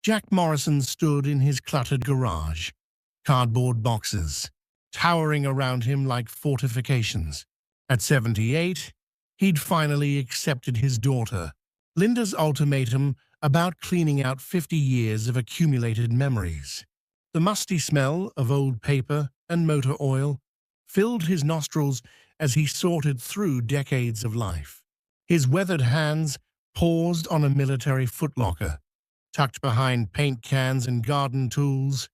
Jack Morrison stood in his cluttered garage, cardboard boxes, towering around him like fortifications. At 78, he'd finally accepted his daughter, Linda's ultimatum about cleaning out 50 years of accumulated memories. The musty smell of old paper and motor oil filled his nostrils as he sorted through decades of life. His weathered hands paused on a military footlocker, tucked behind paint cans and garden tools.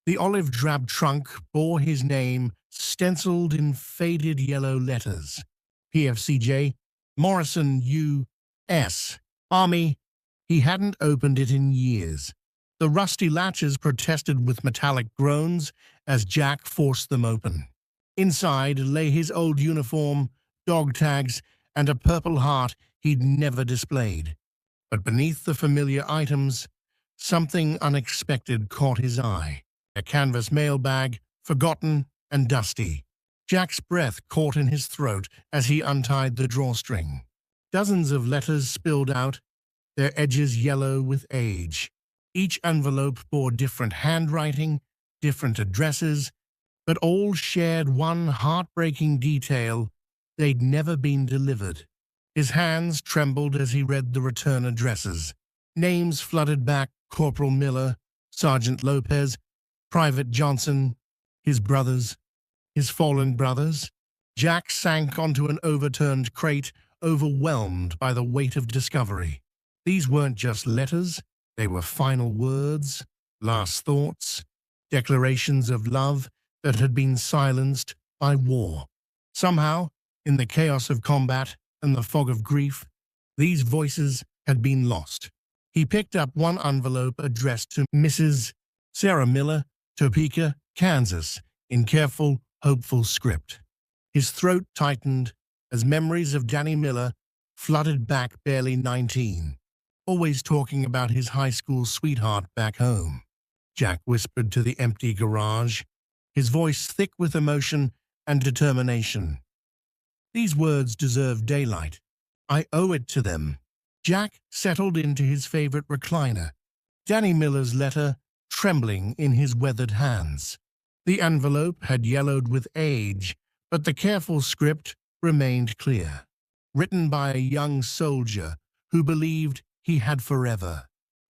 The olive-drab trunk bore his name stenciled in faded yellow letters. PFCJ, Morrison U.S. Army. He hadn't opened it in years. The rusty latches protested with metallic groans as Jack forced them open. Inside lay his old uniform, dog tags, and a purple heart he'd never displayed. But beneath the familiar items, something unexpected caught his eye. A canvas mailbag, forgotten and dusty. Jack's breath caught in his throat as he untied the drawstring. Dozens of letters spilled out, their edges yellow with age. Each envelope bore different handwriting, different addresses, but all shared one heartbreaking detail: they'd never been delivered. His hands trembled as he read the return addresses. Names flooded back: Corporal Miller, Sergeant Lopez, Private Johnson, his brothers, his fallen brothers. Jack sank onto an overturned crate, overwhelmed by the weight of discovery. These weren't just letters, they were final words, last thoughts, declarations of love that had been silenced by war. Somehow, in the chaos of combat and the fog of grief, these voices had been lost. He picked up one envelope addressed to Mrs. Sarah Miller, Topeka, Kansas, in careful, hopeful script. His throat tightened as memories of Danny Miller flooded back, barely 19, always talking about his high school sweetheart back home. Jack whispered to the empty garage, his voice thick with emotion and determination. These words deserve daylight. I owe it to them. Jack settled into his favorite recliner, Danny Miller's letter trembling in his weathered hands. The envelope had yellowed with age, but the careful script remained clear, written by a young soldier who believed he had forever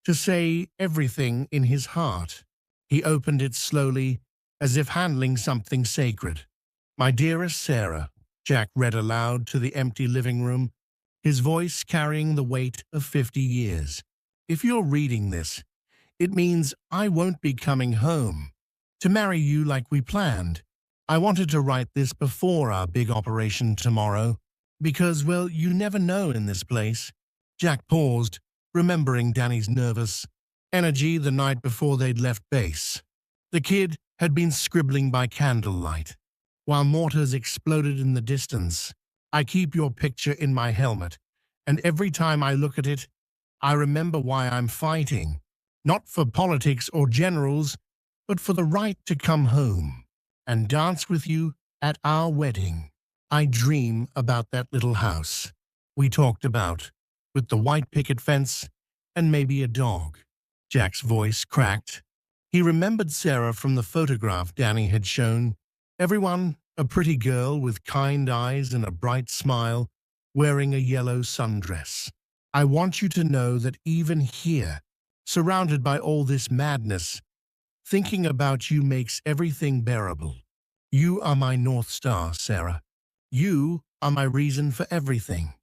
to say everything in his heart. He opened it slowly, as if handling something sacred. My dearest Sarah, Jack read aloud to the empty living room, his voice carrying the weight of 50 years. If you're reading this, it means I won't be coming home to marry you like we planned. I wanted to write this before our big operation tomorrow, because, well, you never know in this place. Jack paused, remembering Danny's nervous energy the night before they'd left base. The kid had been scribbling by candlelight, while mortars exploded in the distance. I keep your picture in my helmet, and every time I look at it, I remember why I'm fighting. Not for politics or generals, but for the right to come home and dance with you at our wedding. I dream about that little house we talked about, with the white picket fence and maybe a dog. Jack's voice cracked. He remembered Sarah from the photograph Danny had shown. Everyone, a pretty girl with kind eyes and a bright smile, wearing a yellow sundress. I want you to know that even here, surrounded by all this madness, thinking about you makes everything bearable. You are my North Star, Sarah. You are my reason for everything.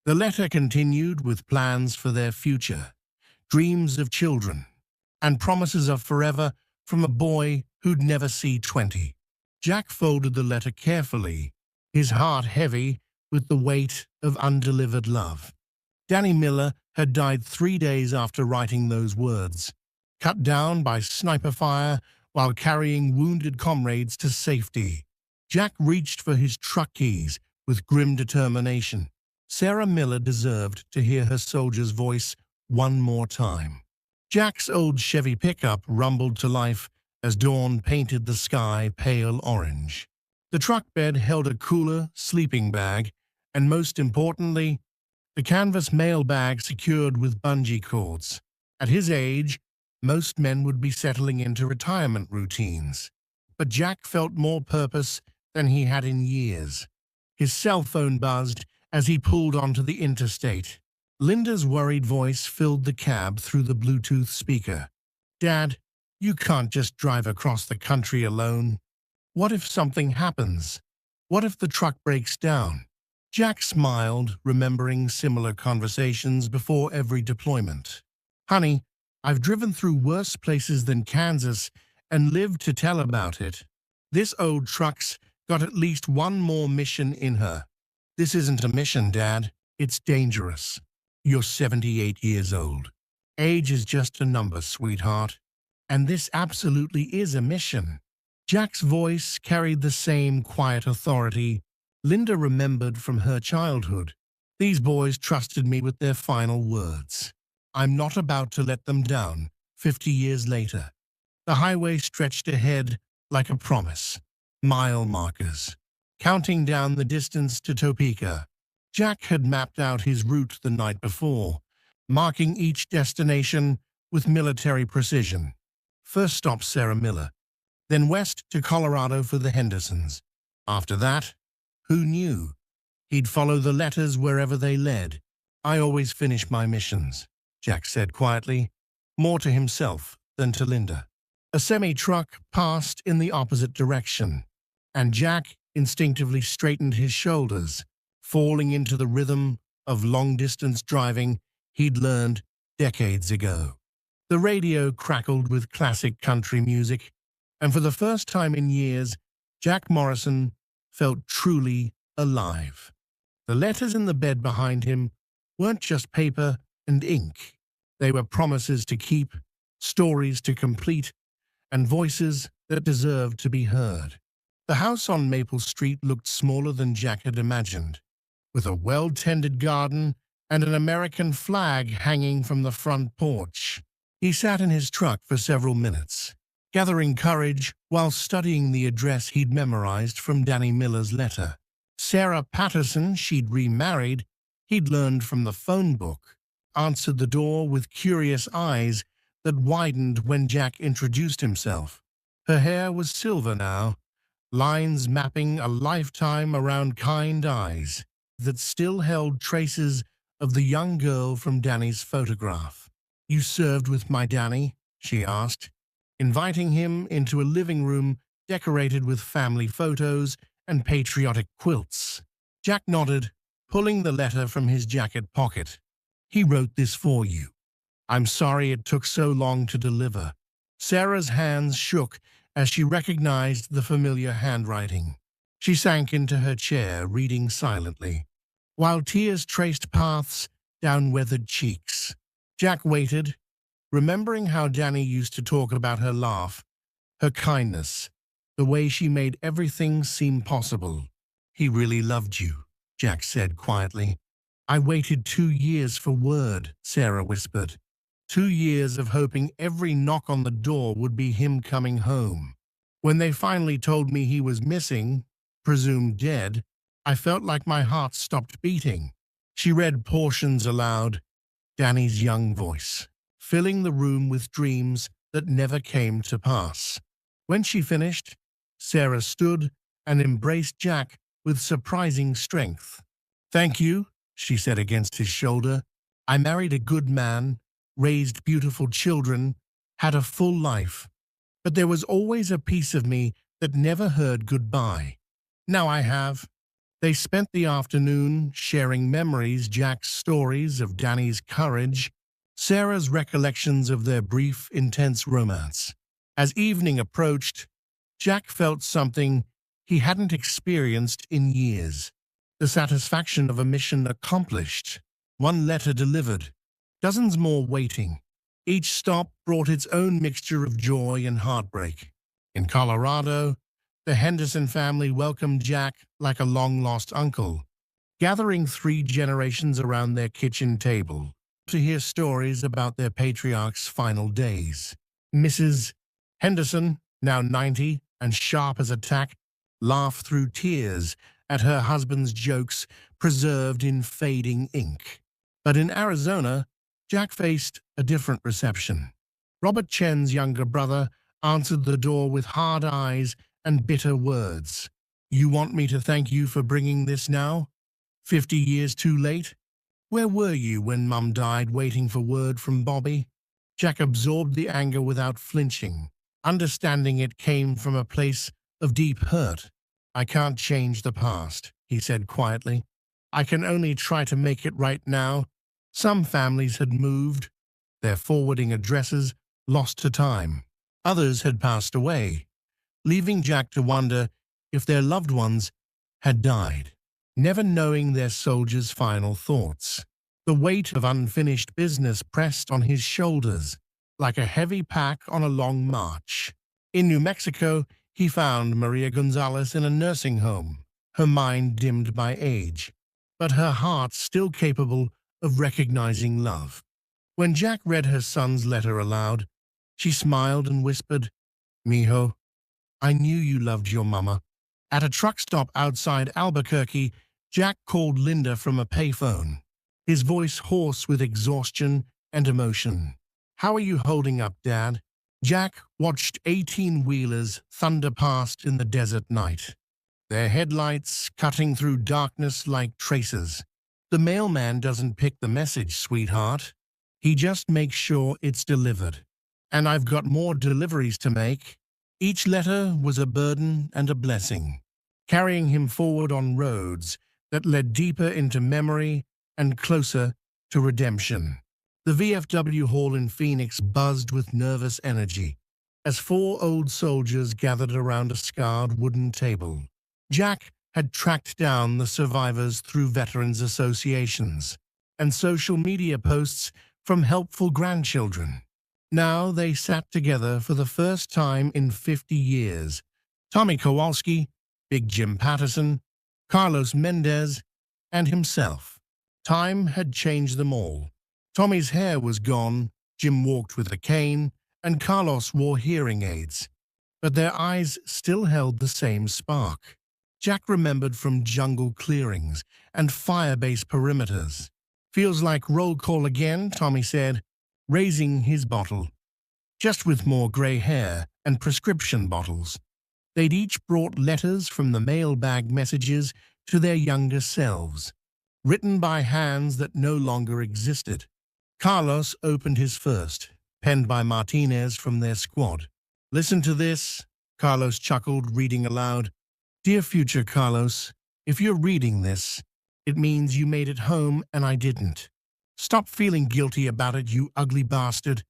The letter continued with plans for their future, dreams of children, and promises of forever from a boy who'd never see 20. Jack folded the letter carefully, his heart heavy with the weight of undelivered love. Danny Miller had died 3 days after writing those words, cut down by sniper fire while carrying wounded comrades to safety. Jack reached for his truck keys with grim determination. Sarah Miller deserved to hear her soldier's voice one more time. Jack's old Chevy pickup rumbled to life as dawn painted the sky pale orange. The truck bed held a cooler, sleeping bag, and most importantly, the canvas mail bag secured with bungee cords. At his age, Most men would be settling into retirement routines. But Jack felt more purpose than he had in years. His cell phone buzzed as he pulled onto the interstate. Linda's worried voice filled the cab through the Bluetooth speaker. "Dad, you can't just drive across the country alone. What if something happens? What if the truck breaks down?" Jack smiled, remembering similar conversations before every deployment. "Honey, I've driven through worse places than Kansas and lived to tell about it. This old truck's got at least one more mission in her." "This isn't a mission, Dad. It's dangerous. You're 78 years old. Age is just a number, sweetheart. And this absolutely is a mission." Jack's voice carried the same quiet authority Linda remembered from her childhood. "These boys trusted me with their final words. I'm not about to let them down 50 years later." The highway stretched ahead like a promise. Mile markers, counting down the distance to Topeka. Jack had mapped out his route the night before, marking each destination with military precision. First stop Sarah Miller, then west to Colorado for the Hendersons. After that, who knew? He'd follow the letters wherever they led. "I always finish my missions," Jack said quietly, more to himself than to Linda. A semi-truck passed in the opposite direction, and Jack instinctively straightened his shoulders, falling into the rhythm of long-distance driving he'd learned decades ago. The radio crackled with classic country music, and for the first time in years, Jack Morrison felt truly alive. The letters in the bed behind him weren't just paper and ink. They were promises to keep, stories to complete, and voices that deserved to be heard. The house on Maple Street looked smaller than Jack had imagined, with a well-tended garden and an American flag hanging from the front porch. He sat in his truck for several minutes, gathering courage while studying the address he'd memorized from Danny Miller's letter. Sarah Patterson, she'd remarried, he'd learned from the phone book, answered the door with curious eyes that widened when Jack introduced himself. Her hair was silver now, lines mapping a lifetime around kind eyes that still held traces of the young girl from Danny's photograph. "You served with my Danny?" she asked, inviting him into a living room decorated with family photos and patriotic quilts. Jack nodded, pulling the letter from his jacket pocket. "He wrote this for you. I'm sorry it took so long to deliver." Sarah's hands shook as she recognized the familiar handwriting. She sank into her chair, reading silently, while tears traced paths down weathered cheeks. Jack waited, remembering how Danny used to talk about her laugh, her kindness, the way she made everything seem possible. "He really loved you," Jack said quietly. "I waited 2 years for word," Sarah whispered. 2 years of hoping every knock on the door would be him coming home. When they finally told me he was missing, presumed dead, I felt like my heart stopped beating." She read portions aloud, Danny's young voice, filling the room with dreams that never came to pass. When she finished, Sarah stood and embraced Jack with surprising strength. "Thank you," she said against his shoulder. "I married a good man, raised beautiful children, had a full life. But there was always a piece of me that never heard goodbye. Now I have." They spent the afternoon sharing memories, Jack's stories of Danny's courage, Sarah's recollections of their brief, intense romance. As evening approached, Jack felt something he hadn't experienced in years. The satisfaction of a mission accomplished, one letter delivered, dozens more waiting. Each stop brought its own mixture of joy and heartbreak. In Colorado, the Henderson family welcomed Jack like a long-lost uncle, gathering 3 generations around their kitchen table to hear stories about their patriarch's final days. Mrs. Henderson, now 90 and sharp as a tack, laughed through tears at her husband's jokes preserved in fading ink. But in Arizona, Jack faced a different reception. Robert Chen's younger brother answered the door with hard eyes and bitter words. You want me to thank you for bringing this now? 50 years too late? Where were you when Mum died waiting for word from Bobby? Jack absorbed the anger without flinching, understanding it came from a place of deep hurt. I can't change the past, he said quietly. I can only try to make it right now. Some families had moved, their forwarding addresses lost to time. Others had passed away, leaving Jack to wonder if their loved ones had died, never knowing their soldiers' final thoughts. The weight of unfinished business pressed on his shoulders, like a heavy pack on a long march. In New Mexico, he found Maria Gonzalez in a nursing home, her mind dimmed by age, but her heart still capable of recognizing love. When Jack read her son's letter aloud, she smiled and whispered, Mijo, I knew you loved your mama. At a truck stop outside Albuquerque, Jack called Linda from a payphone, his voice hoarse with exhaustion and emotion. How are you holding up, Dad? Jack watched 18-wheelers thunder past in the desert night, their headlights cutting through darkness like tracers. The mailman doesn't pick the message, sweetheart. He just makes sure it's delivered. And I've got more deliveries to make. Each letter was a burden and a blessing, carrying him forward on roads that led deeper into memory and closer to redemption. The VFW hall in Phoenix buzzed with nervous energy as 4 old soldiers gathered around a scarred wooden table. Jack had tracked down the survivors through veterans associations and social media posts from helpful grandchildren. Now they sat together for the first time in 50 years. Tommy Kowalski, Big Jim Patterson, Carlos Mendez, and himself. Time had changed them all. Tommy's hair was gone, Jim walked with a cane, and Carlos wore hearing aids. But their eyes still held the same spark. Jack remembered from jungle clearings and fire-base perimeters. Feels like roll call again, Tommy said, raising his bottle. Just with more gray hair and prescription bottles. They'd each brought letters from the mailbag messages to their younger selves, written by hands that no longer existed. Carlos opened his first, penned by Martinez from their squad. Listen to this, Carlos chuckled, reading aloud. Dear future Carlos, if you're reading this, it means you made it home and I didn't. Stop feeling guilty about it, you ugly bastard.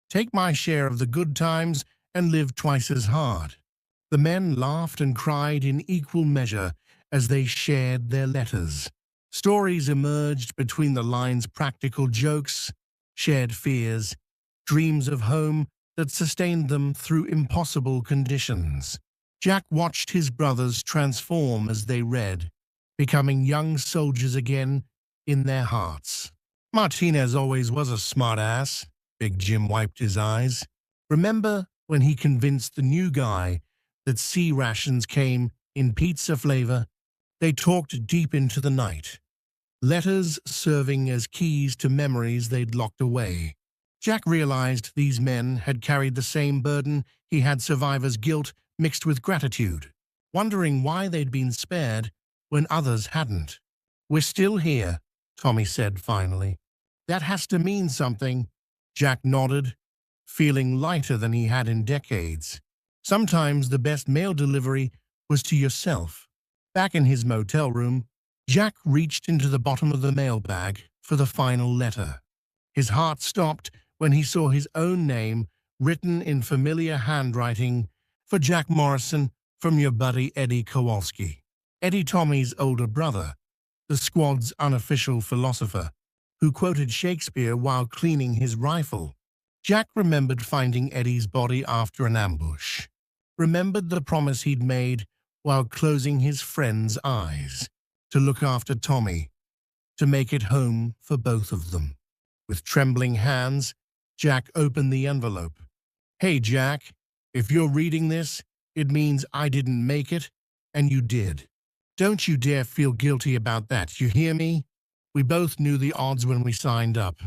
Take my share of the good times and live twice as hard. The men laughed and cried in equal measure as they shared their letters. Stories emerged between the lines, practical jokes, shared fears, dreams of home that sustained them through impossible conditions. Jack watched his brothers transform as they read, becoming young soldiers again in their hearts. Martinez always was a smart-ass. Big Jim wiped his eyes. Remember when he convinced the new guy that sea rations came in pizza flavor? They talked deep into the night, letters serving as keys to memories they'd locked away. Jack realized these men had carried the same burden. He had survivor's guilt mixed with gratitude, wondering why they'd been spared when others hadn't. We're still here, Tommy said finally. That has to mean something. Jack nodded, feeling lighter than he had in decades. Sometimes the best mail delivery was to yourself. Back in his motel room, Jack reached into the bottom of the mailbag for the final letter. His heart stopped when he saw his own name written in familiar handwriting. For Jack Morrison, from your buddy Eddie Kowalski. Eddie, Tommy's older brother, the squad's unofficial philosopher, who quoted Shakespeare while cleaning his rifle. Jack remembered finding Eddie's body after an ambush, remembered the promise he'd made while closing his friend's eyes, to look after Tommy, to make it home for both of them. With trembling hands, Jack opened the envelope. Hey, Jack, if you're reading this, it means I didn't make it, and you did. Don't you dare feel guilty about that, you hear me? We both knew the odds when we signed up.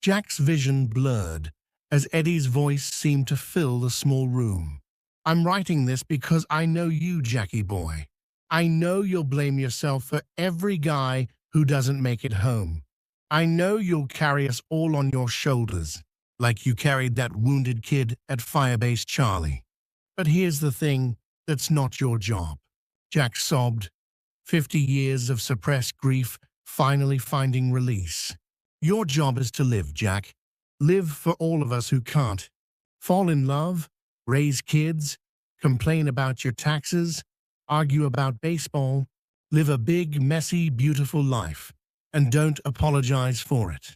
Jack's vision blurred as Eddie's voice seemed to fill the small room. "I'm writing this because I know you, Jackie boy. I know you'll blame yourself for every guy who doesn't make it home. I know you'll carry us all on your shoulders, like you carried that wounded kid at Firebase Charlie. But here's the thing, that's not your job." Jack sobbed, 50 years of suppressed grief finally finding release. "Your job is to live, Jack. Live for all of us who can't. Fall in love, raise kids, complain about your taxes, argue about baseball, live a big, messy, beautiful life, and don't apologize for it.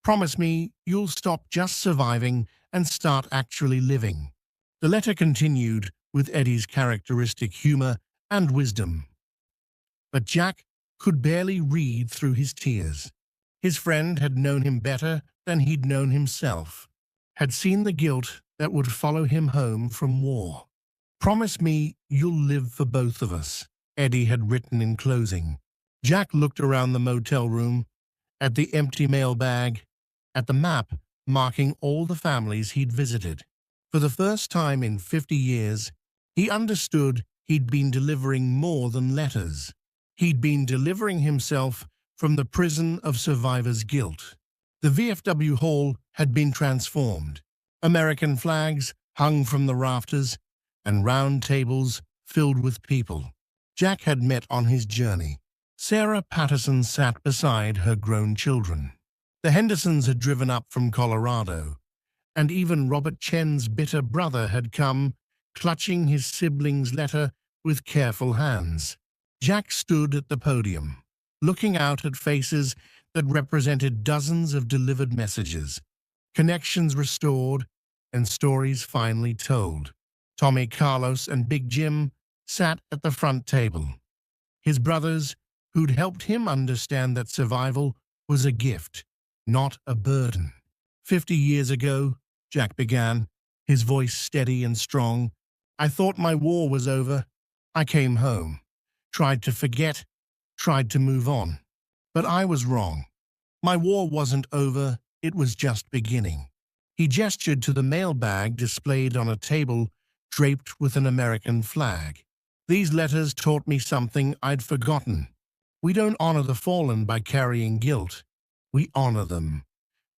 Promise me you'll stop just surviving and start actually living." The letter continued with Eddie's characteristic humor and wisdom. But Jack could barely read through his tears. His friend had known him better than he'd known himself, had seen the guilt that would follow him home from war. "Promise me you'll live for both of us," Eddie had written in closing. Jack looked around the motel room, at the empty mailbag, at the map marking all the families he'd visited. For the first time in 50 years, he understood he'd been delivering more than letters. He'd been delivering himself from the prison of survivor's guilt. The VFW hall had been transformed. American flags hung from the rafters, and round tables filled with people Jack had met on his journey. Sarah Patterson sat beside her grown children. The Hendersons had driven up from Colorado, and even Robert Chen's bitter brother had come, clutching his sibling's letter with careful hands. Jack stood at the podium, looking out at faces that represented dozens of delivered messages, connections restored, and stories finally told. Tommy, Carlos, and Big Jim sat at the front table. His brothers, who'd helped him understand that survival was a gift, not a burden. 50 years ago, Jack began, his voice steady and strong, "I thought my war was over. I came home, tried to forget, tried to move on. But I was wrong. My war wasn't over, it was just beginning." He gestured to the mailbag displayed on a table draped with an American flag. "These letters taught me something I'd forgotten. We don't honor the fallen by carrying guilt. We honor them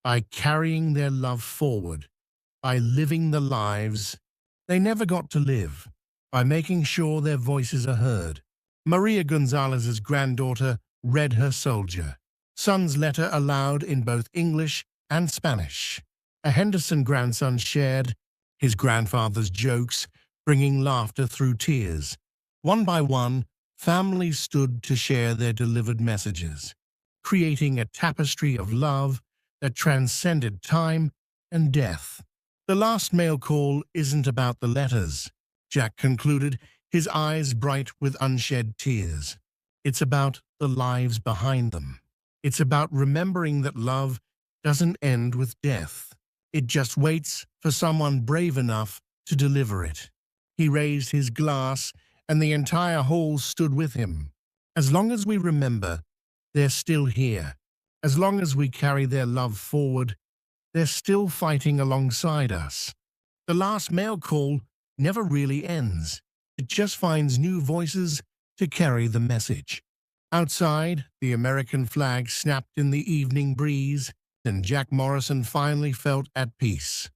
by carrying their love forward, by living the lives they never got to live, by making sure their voices are heard." Maria Gonzalez's granddaughter read her soldier son's letter aloud in both English and Spanish. A Henderson grandson shared his grandfather's jokes, bringing laughter through tears. One by one, families stood to share their delivered messages, creating a tapestry of love that transcended time and death. "The last mail call isn't about the letters," Jack concluded, his eyes bright with unshed tears. "It's about the lives behind them. It's about remembering that love doesn't end with death. It just waits for someone brave enough to deliver it." He raised his glass, and the entire hall stood with him. "As long as we remember, they're still here. As long as we carry their love forward, they're still fighting alongside us. The last mail call never really ends. It just finds new voices to carry the message." Outside, the American flag snapped in the evening breeze, and Jack Morrison finally felt at peace.